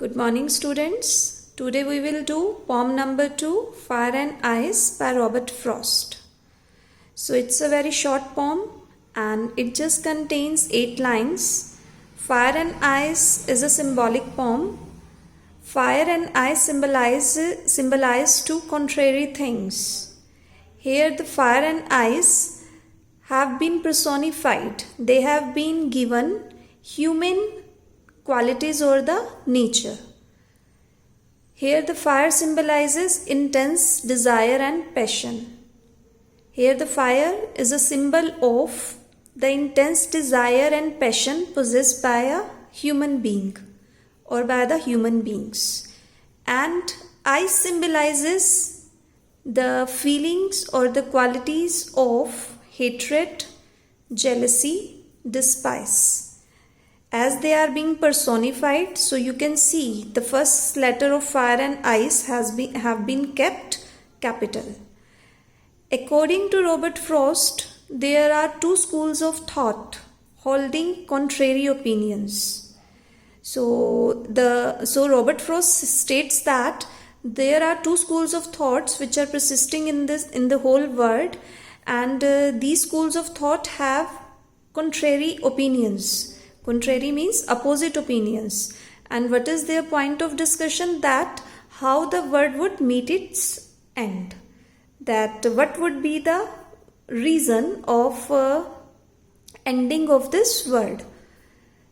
Good morning, students. Today we will do poem number 2, Fire and Ice by Robert Frost. So it's a very short poem and it just contains 8 lines. Fire and Ice is a symbolic poem. Fire and ice symbolize two contrary things. Here the fire and ice have been personified. They have been given human qualities or the nature. Here the fire symbolizes intense desire and passion. Here the fire is a symbol of the intense desire and passion possessed by a human being or by the human beings. And ice symbolizes the feelings or the qualities of hatred, jealousy, despise. As they are being personified, so you can see the first letter of fire and ice have been kept capital. According to Robert Frost, there are two schools of thought holding contrary opinions. So Robert Frost states that there are two schools of thoughts which are persisting in the whole world, and these schools of thought have contrary opinions. Contrary means opposite opinions. And what is their point of discussion? That how the world would meet its end. That what would be the reason of ending of this world.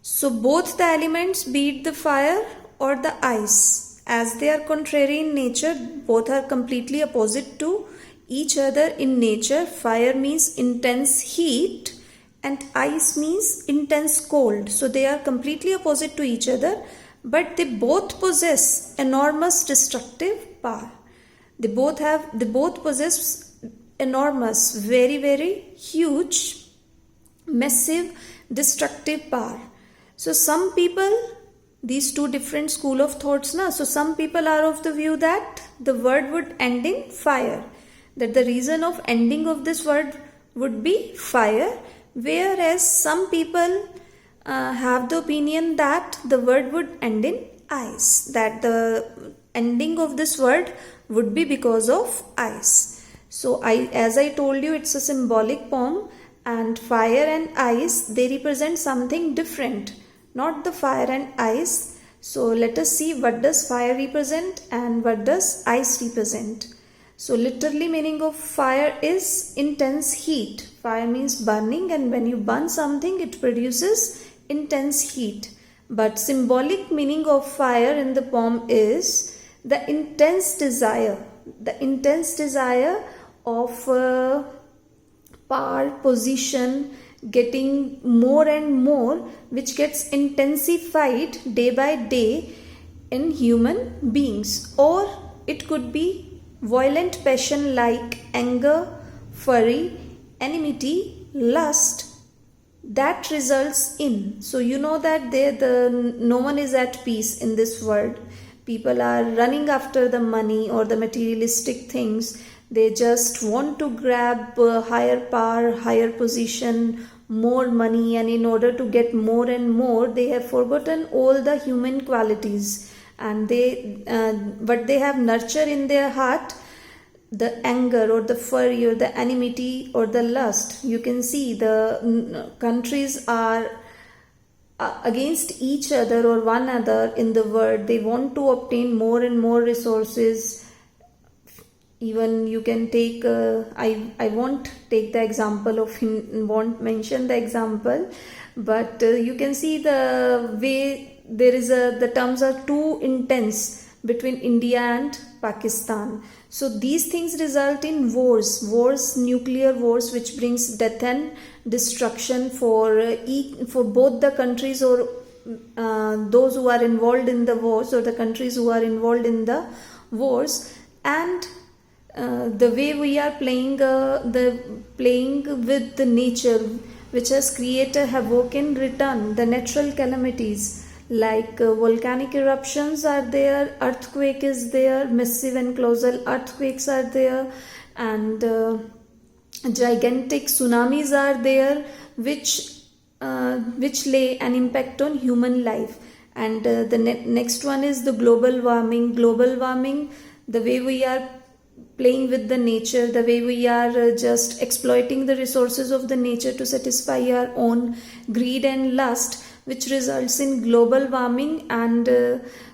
So both the elements, be it the fire or the ice, as they are contrary in nature, both are completely opposite to each other in nature. Fire means intense heat and ice means intense cold. So they are completely opposite to each other, but they both possess enormous destructive power. They both possess enormous, very, very huge, massive destructive power. So some people, these two different school of thoughts, so some people are of the view that the world would end in fire, that the reason of ending of this world would be fire, whereas some people have the opinion that the world would end in ice, that the ending of this world would be because of ice. So as I told you, it's a symbolic poem, and fire and ice, they represent something different, not the fire and ice. So let us see what does fire represent and what does ice represent. So literally meaning of fire is intense heat. Fire means burning, and when you burn something, it produces intense heat. But symbolic meaning of fire in the poem is the intense desire of power, position, getting more and more, which gets intensified day by day in human beings. Or it could be violent passion like anger, fury, enmity, lust, that results in. So you know that no one is at peace in this world. People are running after the money or the materialistic things. They just want to grab higher power, higher position, more money, and in order to get more and more, they have forgotten all the human qualities, and what they have nurtured in their heart, the anger or the fury or the enmity or the lust. You can see the countries are against each other or one another in the world. They want to obtain more and more resources. Even you can take I won't take the example of him, won't mention the example, but you can see the way the terms are too intense between India and Pakistan. So these things result in wars, nuclear wars, which brings death and destruction for both the countries or those who are involved in the wars, or the countries who are involved in the wars. And the way we are playing with the nature, which has created havoc in return, the natural calamities like volcanic eruptions are there, earthquake is there, massive and colossal earthquakes are there, and gigantic tsunamis are there, which lay an impact on human life. And the next one is the global warming. Global warming, the way we are playing with the nature, the way we are just exploiting the resources of the nature to satisfy our own greed and lust, which results in global warming. And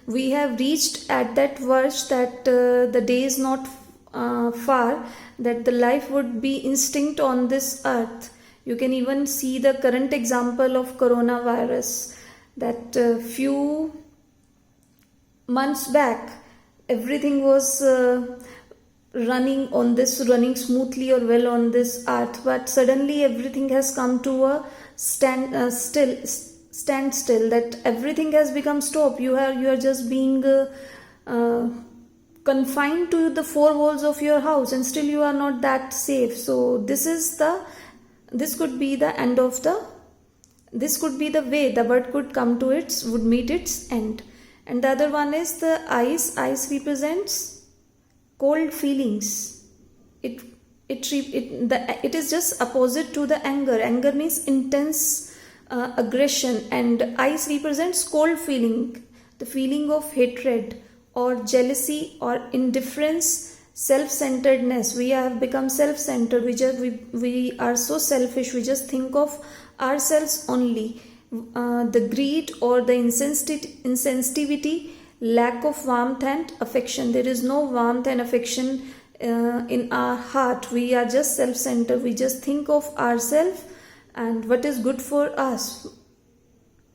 we have reached at that verge that the day is not far that the life would be extinct on this earth. You can even see the current example of coronavirus, that few months back everything was running smoothly or well on this earth, but suddenly everything has come to a standstill, that everything has become stop. You are just being confined to the four walls of your house, and still you are not that safe. So this could be the end of this could be the way the world would meet its end. And the other one is the ice represents cold feelings. It is just opposite to the anger means intense aggression, and ice represents cold feeling, the feeling of hatred or jealousy or indifference, self-centeredness. We have become self-centered. We are so selfish. We just think of ourselves only. The greed or the insensitivity, lack of warmth and affection. There is no warmth and affection in our heart. We are just self-centered. We just think of ourselves and what is good for us,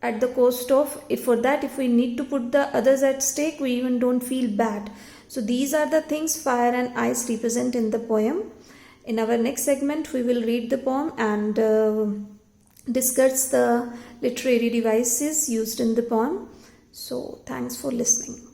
at the cost of, if we need to put the others at stake, we even don't feel bad. So these are the things fire and ice represent in the poem. In our next segment, we will read the poem and discuss the literary devices used in the poem. So thanks for listening.